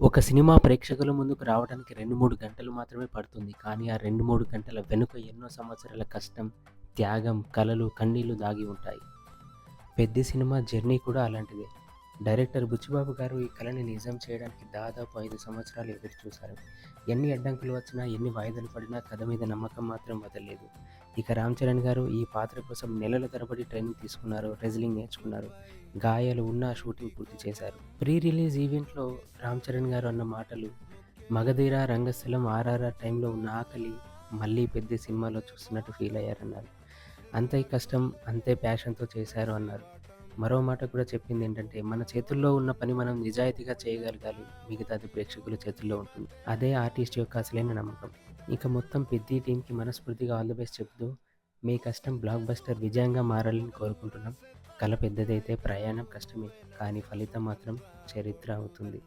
ఒక సినిమా ప్రేక్షకుల ముందుకు రావడానికి 2, 3 గంటలు మాత్రమే పడుతుంది. కానీ ఆ 2, 3 గంటల వెనుక ఎన్నో సంవత్సరాల కష్టం, త్యాగం, కలలు, కన్నీళ్లు దాగి ఉంటాయి. 'పెద్ది' సినిమా జర్నీ కూడా అలాంటిదే. డైరెక్టర్ బుచ్చిబాబు గారు ఈ కలని నిజం చేయడానికి దాదాపు 5 సంవత్సరాలు ఎదురుచూశారు. ఎన్ని అడ్డంకులు వచ్చినా, ఎన్ని వాయిదాలు పడినా కథ మీద నమ్మకం మాత్రం వదలలేదు. ఇక రామ్ చరణ్ గారు ఈ పాత్ర కోసం నెలల తరబడి ట్రైనింగ్ తీసుకున్నారు, రెజ్లింగ్ నేర్చుకున్నారు. గాయాలు ఉన్నా షూటింగ్ పూర్తి చేశారు. ప్రీ రిలీజ్ ఈవెంట్‌లో రామ్ చరణ్ గారు అన్న మాటలు, 'మగధీర', 'రంగస్థలం', 'ఆర్ఆర్ఆర్' టైంలో ఉన్న ఆకలి మళ్ళీ 'పెద్ది' సినిమాలో చూస్తున్నట్టు ఫీల్ అయ్యారన్నారు. అంతే కష్టం, అంతే ప్యాషన్‌తో చేశారు అన్నారు. మరో మాట కూడా చెప్పిందేంటంటే, మన చేతుల్లో ఉన్న పని మనం నిజాయితీగా చేయగలగాలి. మిగతాది ప్రేక్షకుల చేతుల్లో ఉంటుంది. అదే ఆర్టిస్ట్ యొక్క అసలైన నమ్మకం. ఇక మొత్తం 'పెద్ది' టీమ్‌కి మనస్ఫూర్తిగా ఆల్ ది బెస్ట్ చెప్తూ, మీ కష్టం బ్లాక్ బస్టర్ విజయంగా మారాలని కోరుకుంటున్నాం. కల పెద్దదైతే ప్రయాణం కష్టమే, కానీ ఫలితం మాత్రం చరిత్ర అవుతుంది.